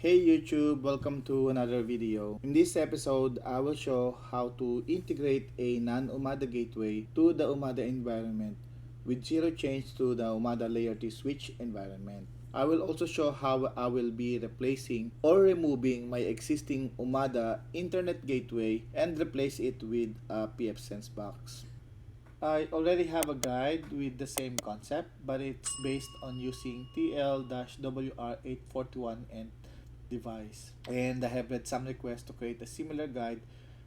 Hey YouTube, welcome to another video. In this episode, I will show how to integrate a non-UMADA gateway to the UMADA environment with zero change to the UMADA layer T switch environment. I will also show how I will be replacing or removing my existing UMADA internet gateway and replace it with a pfSense box. I already have a guide with the same concept, but it's based on using TL-WR841 and device. And I have read some requests to create a similar guide,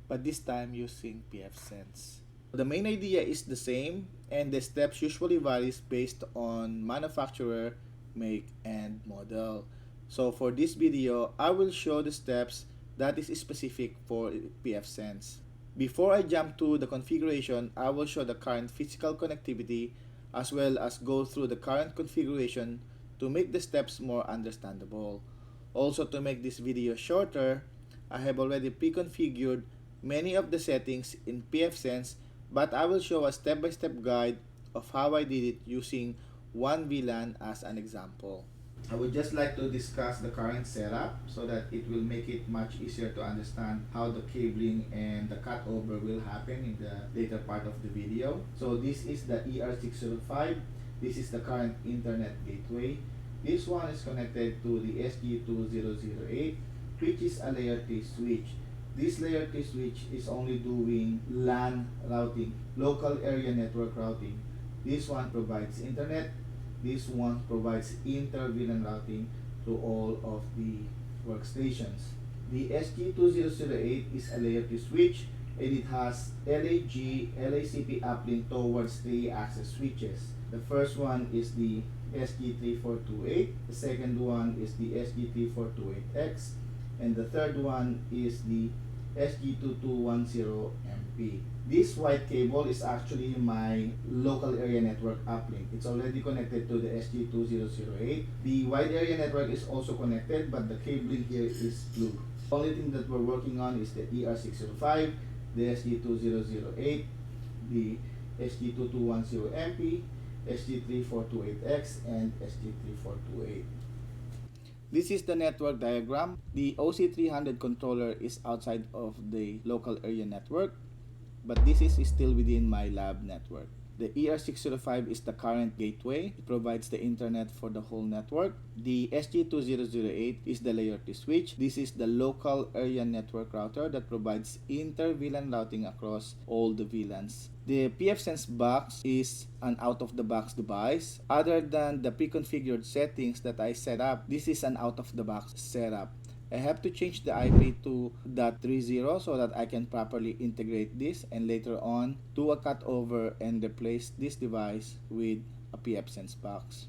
but this time using pfSense. The main idea is the same, and the steps usually varies based on manufacturer, make, and model. So for this video, I will show the steps that is specific for pfSense. Before I jump to the configuration, I will show the current physical connectivity as well as go through the current configuration to make the steps more understandable. Also, to make this video shorter, I have already pre-configured many of the settings in pfSense, but I will show a step-by-step guide of how I did it using one VLAN as an example. I would just like to discuss the current setup so that it will make it much easier to understand how the cabling and the cutover will happen in the later part of the video. So this is the ER605. This is the current internet gateway. This one is connected to the SG2008, which is a layer T switch. This layer T switch is only doing LAN routing, local area network routing. This one provides internet. This one provides inter-VLAN routing to all of the workstations. The SG2008 is a layer 2 switch and it has LAG, LACP uplink towards 3 access switches. The first one is the SG3428, the second one is the SG3428X, and the third one is the SG2210MP. This white cable is actually my local area network uplink. It's already connected to the SG2008. The wide area network is also connected, but the cabling here is blue. The only thing that we're working on is the ER605, the SG2008, the SG2210MP, SG3428X, and SG3428. This is the network diagram. The OC300 controller is outside of the local area network, but this is still within my lab network. The ER605 is the current gateway. It provides the internet for the whole network. The SG2008 is the layer 2 switch. This is the local area network router that provides inter-VLAN routing across all the VLANs. The pfSense box is an out-of-the-box device. Other than the pre-configured settings that I set up, this is an out-of-the-box setup. I have to change the IP to .30 so that I can properly integrate this and later on do a cutover and replace this device with a pfSense box.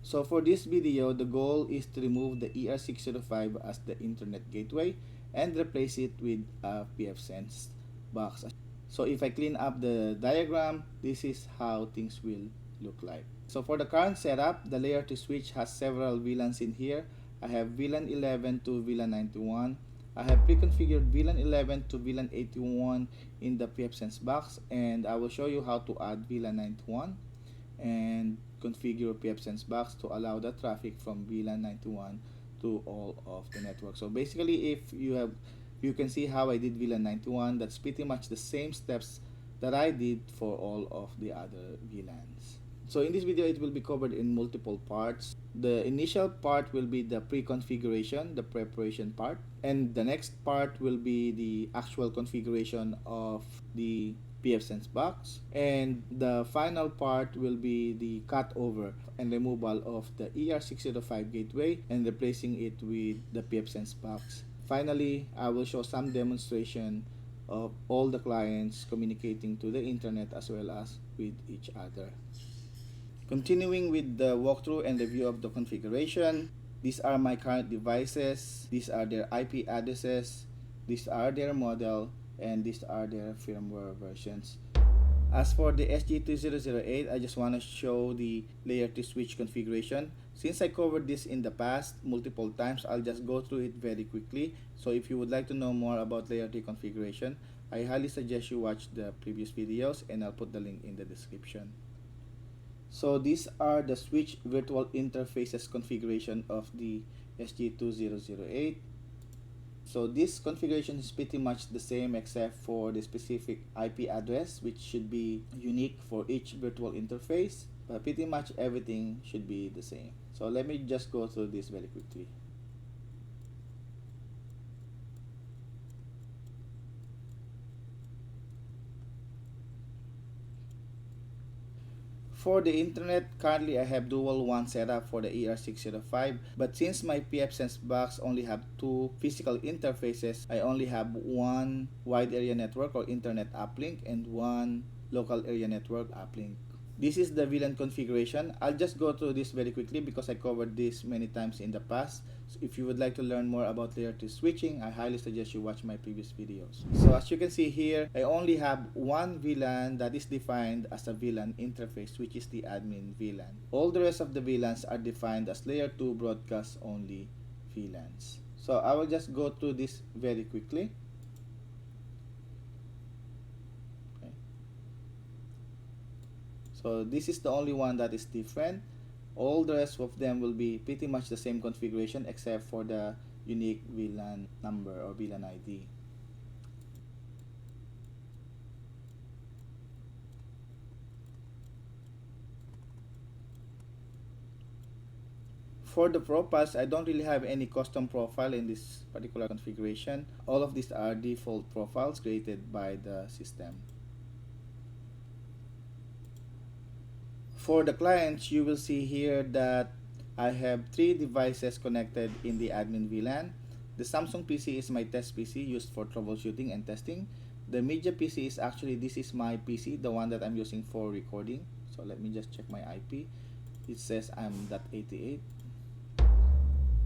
So for this video, the goal is to remove the ER605 as the internet gateway and replace it with a pfSense box. So if I clean up the diagram, this is how things will look like. So for the current setup, the layer 2 switch has several VLANs in here. I have VLAN 11 to VLAN 91. I have pre-configured VLAN 11 to VLAN 81 in the pfSense box, and I will show you how to add VLAN 91 and configure pfSense box to allow the traffic from VLAN 91 to all of the network. So basically, if you can see how I did VLAN 91. That's pretty much the same steps that I did for all of the other VLANs. So in this video, it will be covered in multiple parts. The initial part will be the pre-configuration, the preparation part, and the next part will be the actual configuration of the pfSense box, and the final part will be the cutover and removal of the ER605 gateway and replacing it with the pfSense box. Finally, I will show some demonstration of all the clients communicating to the internet as well as with each other. Continuing with the walkthrough and review of the configuration, these are my current devices, these are their IP addresses, these are their model, and these are their firmware versions. As for the SG2008, I just want to show the layer 2 switch configuration. Since I covered this in the past multiple times, I'll just go through it very quickly. So if you would like to know more about layer 2 configuration, I highly suggest you watch the previous videos, and I'll put the link in the description. So these are the switch virtual interfaces configuration of the SG2008. So this configuration is pretty much the same except for the specific IP address, which should be unique for each virtual interface, but pretty much everything should be the same. So let me just go through this very quickly. For the internet, currently I have dual WAN setup for the ER605, but since my pfSense box only have two physical interfaces, I only have one wide area network or internet uplink and one local area network uplink. This is the VLAN configuration. I'll just go through this very quickly because I covered this many times in the past. So if you would like to learn more about layer 2 switching, I highly suggest you watch my previous videos. So as you can see here, I only have one VLAN that is defined as a VLAN interface, which is the admin VLAN. All the rest of the VLANs are defined as layer 2 broadcast only VLANs. So I will just go through this very quickly. So this is the only one that is different. All the rest of them will be pretty much the same configuration except for the unique VLAN number or VLAN ID. For the profiles, I don't really have any custom profile in this particular configuration. All of these are default profiles created by the system. For the clients, you will see here that I have three devices connected in the admin VLAN. The Samsung PC is my test PC used for troubleshooting and testing. The media PC is actually, this is my PC, the one that I'm using for recording. So let me just check my IP. It says I'm .88.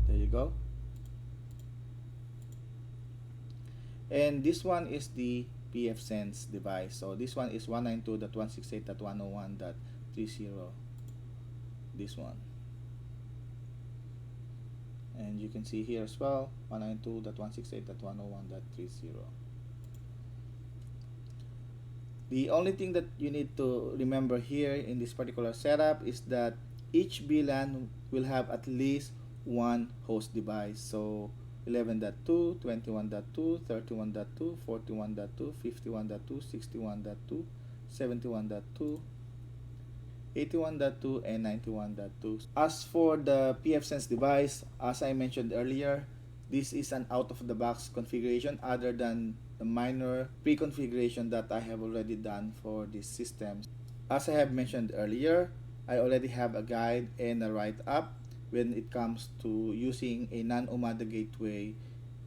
There you go. And this one is the pfSense device. So this one is 192.168.101.30. This one. And you can see here as well, 192.168.101.30. The only thing that you need to remember here in this particular setup is that each VLAN will have at least one host device. So 11.2, 21.2, 31.2, 41.2, 51.2, 61.2, 71.2, 81.2 and 91.2. As for the pfSense device, as I mentioned earlier, this is an out-of-the-box configuration other than the minor pre-configuration that I have already done for this system. As I have mentioned earlier, I already have a guide and a write-up when it comes to using a non-Umada gateway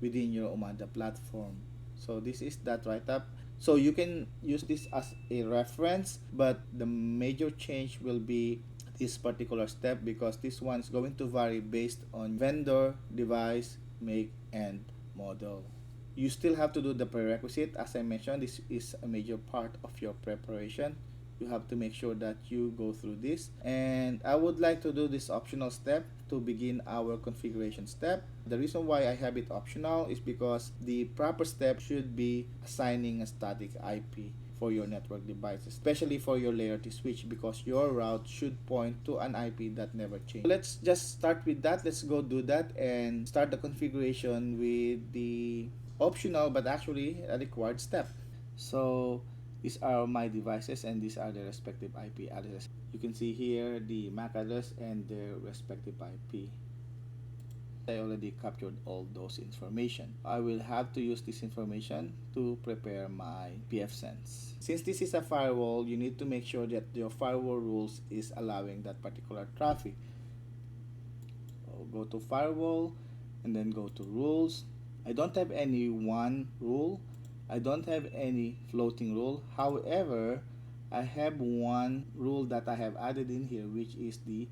within your Umada platform. So this is that write-up. So you can use this as a reference, but the major change will be this particular step because this one is going to vary based on vendor, device, make, and model. You still have to do the prerequisite. As I mentioned, this is a major part of your preparation. You have to make sure that you go through this, and I would like to do this optional step to begin our configuration step. The reason why I have it optional is because the proper step should be assigning a static IP for your network devices, especially for your layer 2 switch, because your route should point to an IP that never changes. Let's just start with that. Let's go do that and start the configuration with the optional but actually a required step. So these are my devices and these are their respective IP addresses. You can see here the MAC address and their respective IP. I already captured all those information. I will have to use this information to prepare my pfSense. Since this is a firewall, you need to make sure that your firewall rules is allowing that particular traffic. So go to firewall and then go to rules. I don't have any one rule. I don't have any floating rule. However, I have one rule that I have added in here, which is the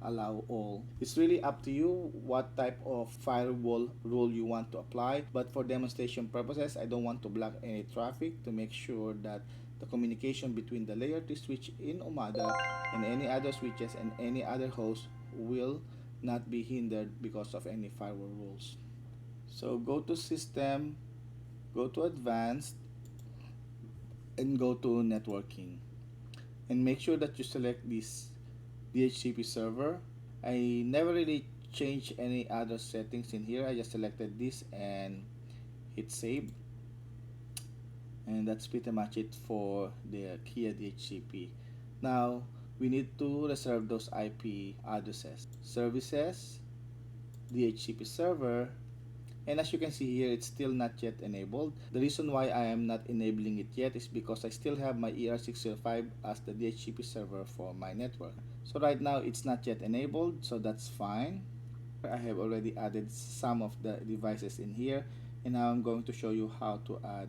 allow all. It's really up to you what type of firewall rule you want to apply, but for demonstration purposes, I don't want to block any traffic to make sure that the communication between the layer 2 switch in Umada and any other switches and any other host will not be hindered because of any firewall rules. So go to system, go to advanced, and go to networking, and make sure that you select this DHCP server. I never really change any other settings in here. I just selected this and hit save, and that's pretty much it for the Kia DHCP. Now we need to reserve those IP addresses. Services, DHCP server, and as you can see here, it's still not yet enabled. The reason why I am not enabling it yet is because I still have my ER605 as the DHCP server for my network. So right now it's not yet enabled, so that's fine. I have already added some of the devices in here, and now I'm going to show you how to add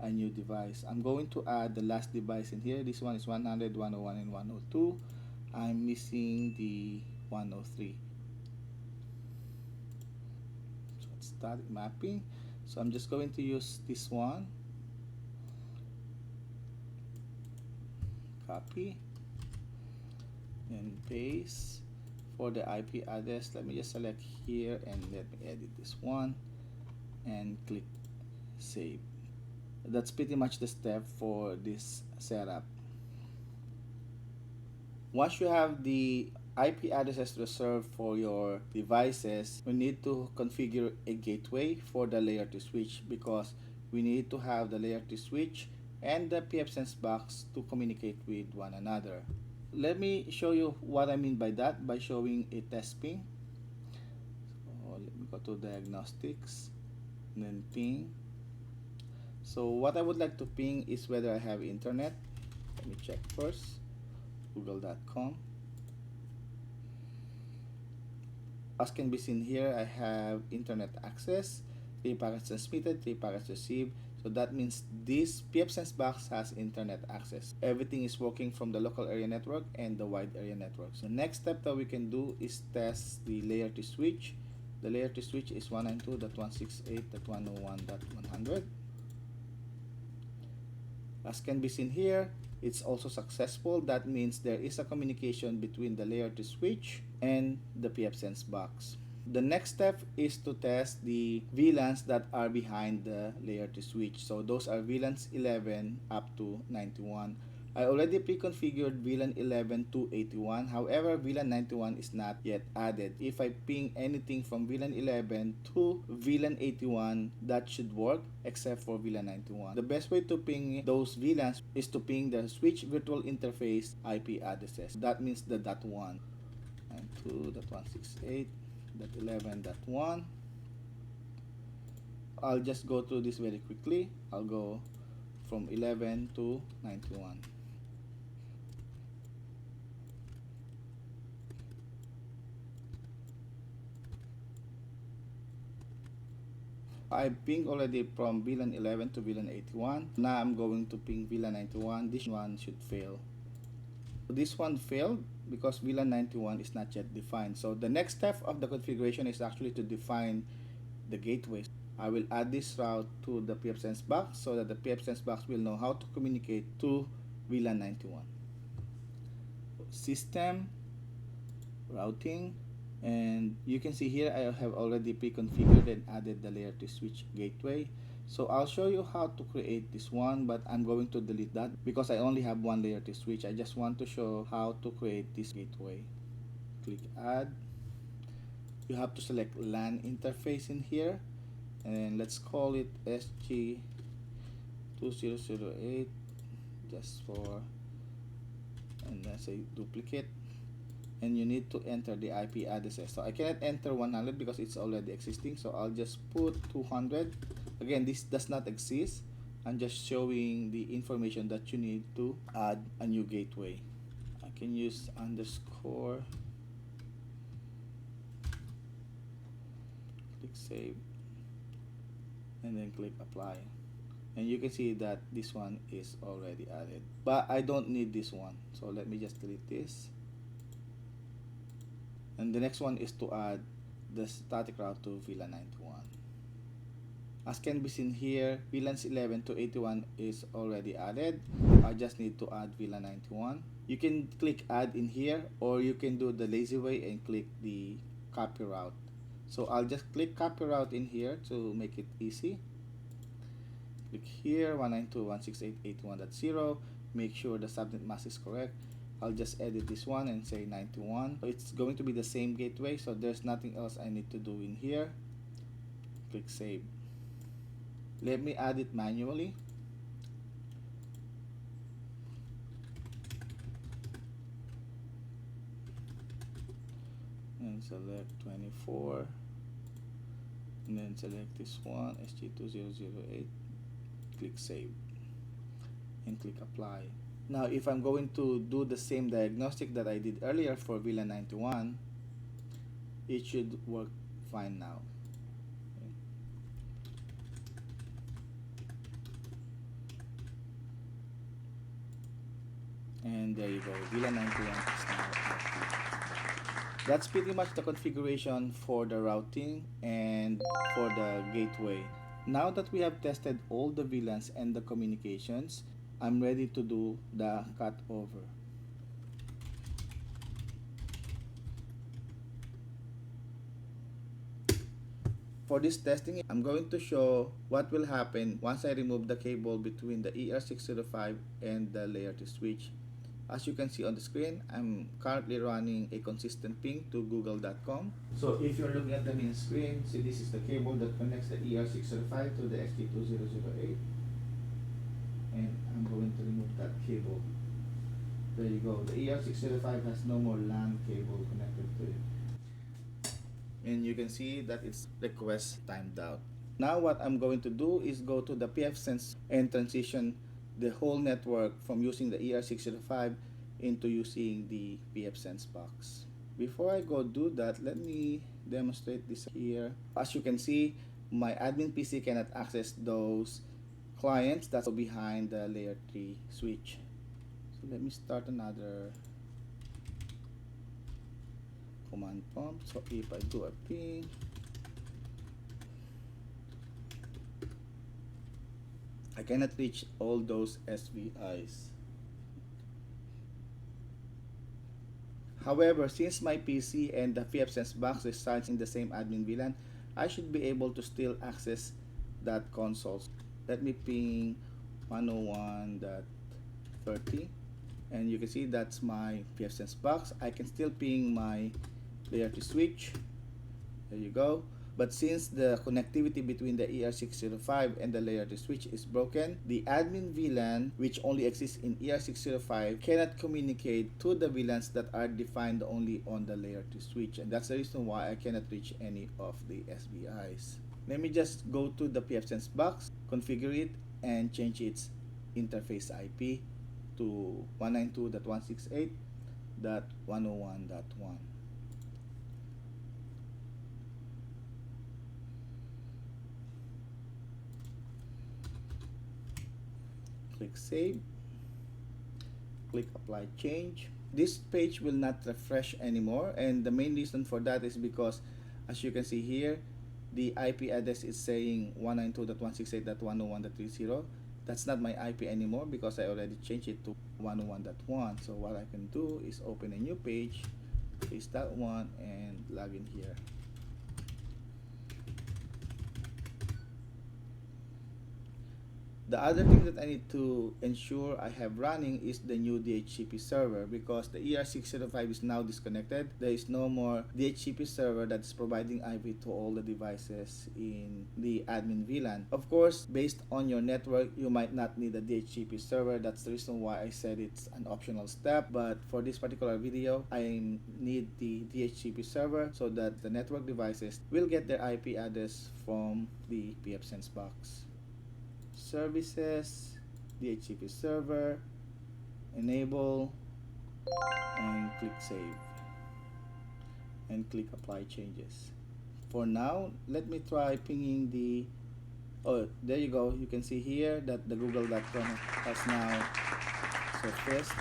a new device. I'm going to add the last device in here. This one is 100, 101, and 102. I'm missing the 103. So it's static mapping. So I'm just going to use this one. Copy and paste. For the IP address, let me just select here and let me edit this one and click save. That's pretty much the step for this setup. Once you have the IP addresses reserved for your devices, we need to configure a gateway for the layer 2 switch, because we need to have the layer 2 switch and the pfSense box to communicate with one another. Let me show you what I mean by that by showing a test ping. So let me go to diagnostics and then ping. So what I would like to ping is whether I have internet. Let me check first. Google.com. As can be seen here, I have internet access, 3 packets transmitted, 3 packets received. So that means this pfSense box has internet access. Everything is working from the local area network and the wide area network. So next step that we can do is test the layer 2 switch. The layer 2 switch is 192.168.101.100. As can be seen here, it's also successful. That means there is a communication between the layer 2 switch and the pfSense box. The next step is to test the VLANs that are behind the layer 2 switch. So those are VLANs 11 up to 91. I already pre-configured VLAN 11 to 81. However, VLAN 91 is not yet added. If I ping anything from VLAN 11 to VLAN 81, that should work except for VLAN 91. The best way to ping those VLANs is to ping the switch virtual interface IP addresses. That means the .1 and 2.168.11.1. I'll just go through this very quickly. I'll go from 11 to 91. I ping already from VLAN 11 to VLAN 81. Now I'm going to ping VLAN 91. This one should fail. This one failed because VLAN 91 is not yet defined. So the next step of the configuration is actually to define the gateway. I will add this route to the pfSense box so that the pfSense box will know how to communicate to VLAN 91. System, routing, and you can see here I have already pre-configured and added the layer 2 switch gateway. So I'll show you how to create this one, but I'm going to delete that because I only have one layer 2 switch. I just want to show how to create this gateway. Click add. You have to select LAN interface in here, and let's call it SG2008 just for, and then say duplicate, and you need to enter the IP addresses. So I cannot enter 100 because it's already existing, so I'll just put 200. Again, this does not exist. I'm just showing the information that you need to add a new gateway. I can use underscore, click save, and then click apply, and you can see that this one is already added, but I don't need this one, so let me just delete this. And the next one is to add the static route to VLAN 91. As can be seen here, VLANs 11 to 81 is already added. I just need to add VLAN 91. You can click add in here, or you can do the lazy way and click the copy route. So I'll just click copy route in here to make it easy. Click here 192.168.81.0. Make sure the subnet mask is correct, I'll just edit this one and say 91. It's going to be the same gateway, so there's nothing else I need to do in here. Click save. Let me add it manually. And select 24. And then select this one, SG2008. Click save. And click apply. Now if I'm going to do the same diagnostic that I did earlier for VLAN 91, it should work fine now. And there you go, VLAN 91 is now active. That's pretty much the configuration for the routing and for the gateway. Now that we have tested all the VLANs and the communications, I'm ready to do the cutover. For this testing, I'm going to show what will happen once I remove the cable between the ER605 and the layer 2 switch. As you can see on the screen, I'm currently running a consistent ping to google.com. So if you're looking at the main screen, see this is the cable that connects the ER605 to the SG2008. And I'm going to remove that cable. There you go. The ER605 has no more LAN cable connected to it. And you can see that it's request timed out. Now what I'm going to do is go to the pfSense and transition the whole network from using the ER605 into using the pfSense box. Before I go do that, let me demonstrate this here. As you can see, my admin PC cannot access those clients that's behind the layer 3 switch. So let me start another command prompt. So if I do a ping, I cannot reach all those SVIs. However, since my PC and the pfSense box resides in the same admin VLAN, I should be able to still access that console. Let me ping 101.30, and you can see that's my pfSense box. I can still ping my layer 2 switch. There you go. But since the connectivity between the ER605 and the layer 2 switch is broken, the admin VLAN, which only exists in ER605, cannot communicate to the VLANs that are defined only on the layer 2 switch. And that's the reason why I cannot reach any of the SVIs. Let me just go to the pfSense box, configure it, and change its interface IP to 192.168.101.1. Click save, click apply change. This page will not refresh anymore, and the main reason for that is because, as you can see here, the IP address is saying 192.168.101.30. That's not my IP anymore because I already changed it to 101.1. So what I can do is open a new page, paste that one, and log in here. The other thing that I need to ensure I have running is the new DHCP server, because the ER605 is now disconnected. There is no more DHCP server that's providing IP to all the devices in the admin VLAN. Of course, based on your network, you might not need a DHCP server. That's the reason why I said it's an optional step. But for this particular video, I need the DHCP server so that the network devices will get their IP address from the pfSense box. Services, DHCP server, enable, and click save, and click apply changes. For now, let me try pinging the, oh, there you go. You can see here that the google.com has now surfaced,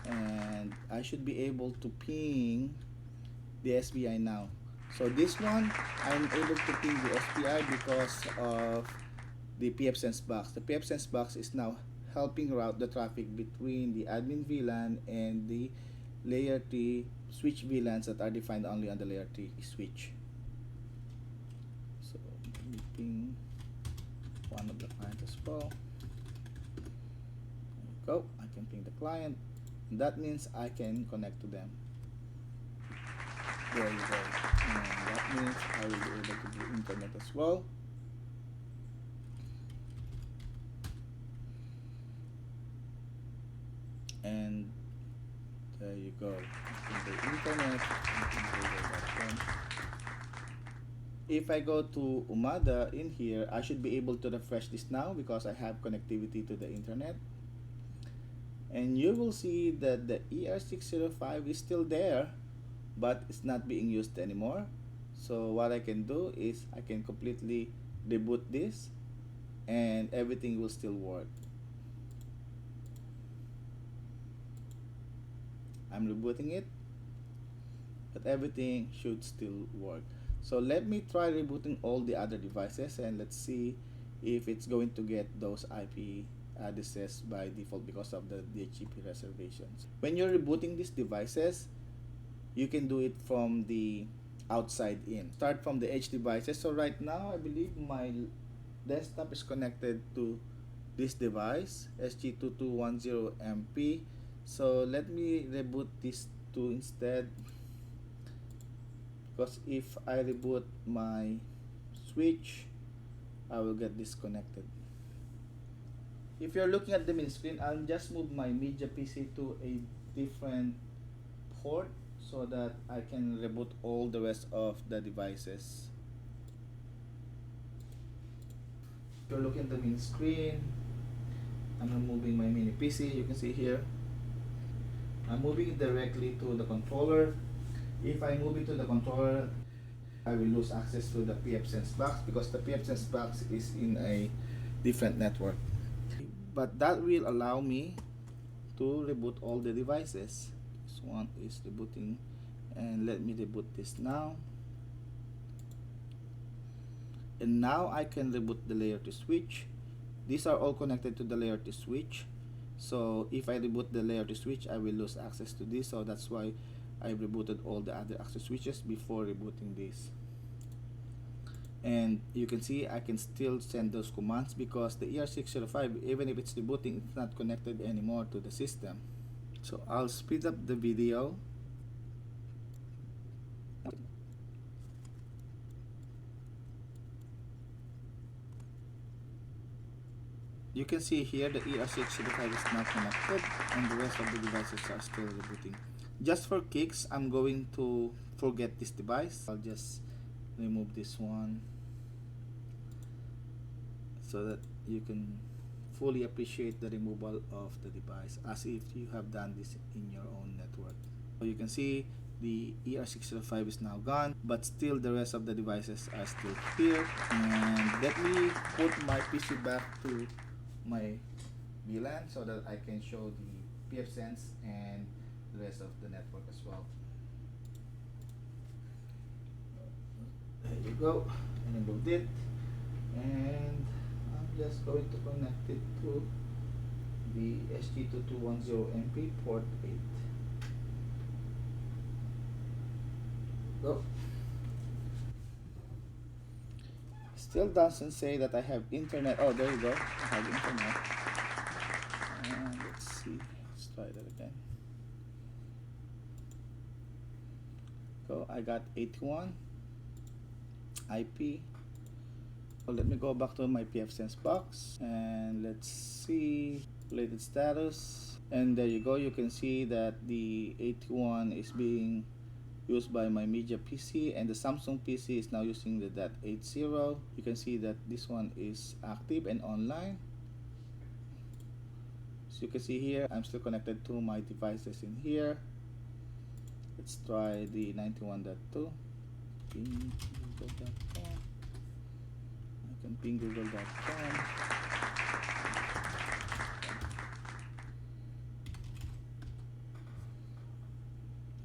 and I should be able to ping the SVI now. So this one, I'm able to ping the SVI because of the pfSense box. The pfSense box is now helping route the traffic between the admin VLAN and the layer 3 switch VLANs that are defined only on the layer 3 switch. So let me ping one of the clients as well. There you go. I can ping the client, That means I can connect to them. There you go. And that means I will be able to do internet as well. And there you go. You can do internet. If I go to Umada in here, I should be able to refresh this now because I have connectivity to the internet. And you will see that the ER605 is still there, but it's not being used anymore. So what I can do is I can completely reboot this and everything will still work. I'm rebooting it, but everything should still work. So let me try rebooting all the other devices and let's see if it's going to get those IP addresses by default because of the DHCP reservations. When you're rebooting these devices, you can do it from the outside in. Start from the edge devices. So right now, I believe my desktop is connected to this device, SG2210MP. So let me reboot this two instead, because if I reboot my switch, I will get disconnected. If you're looking at the main screen, I'll just move my media PC to a different port so that I can reboot all the rest of the devices. If you're looking at the main screen, I'm removing my mini PC. You can see here I'm moving it directly to the controller. If I move it to the controller, I will lose access to the pfSense box because the pfSense box is in a different network. But that will allow me to reboot all the devices. This one is rebooting, and let me reboot this now. And now I can reboot the layer 2 switch. These are all connected to the layer 2 switch. So if I reboot the layer 2 switch, I will lose access to this. So that's why I rebooted all the other access switches before rebooting this. And you can see I can still send those commands because the ER605, even if it's rebooting, it's not connected anymore to the system. So I'll speed up the video. You can see here the ER605 is not connected and the rest of the devices are still rebooting. Just for kicks, I'm going to forget this device. I'll just remove this one so that you can fully appreciate the removal of the device as if you have done this in your own network. So you can see the ER605 is now gone, but still the rest of the devices are still here. And let me put my PC back to my VLAN so that I can show the pfSense and the rest of the network as well. There you go. I removed it, and I'm just going to connect it to the SG2210MP port 8. Go. Still doesn't say that I have internet. Oh, there you go. I have internet. And let's see. Let's try that again. So I got 81 IP. So let me go back to my pfSense box and let's see related status. And there you go. You can see that the 81 is being used by my media PC, and the Samsung PC is now using the .80. You can see that this one is active and online. So you can see here I'm still connected to my devices in here. Let's try the 91.2. Ping google.com. I can ping google.com.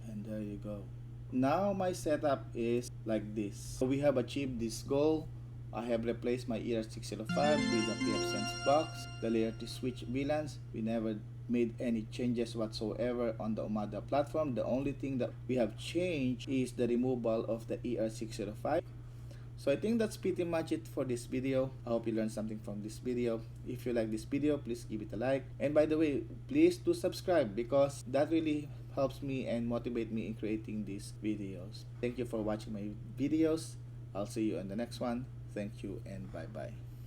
And there you go. Now my setup is like this. So we have achieved this goal. I have replaced my ER605 with the pfSense box, the layer 2 switch VLANs. We never made any changes whatsoever on the Umada platform. The only thing that we have changed is the removal of the ER605. So So I think that's pretty much it for this video. I hope you learned something from this video. If you like this video, please give it a like. And by the way, please do subscribe because that really helps me and motivate me in creating these videos. Thank you for watching my videos. I'll see you in the next one. Thank you and bye bye.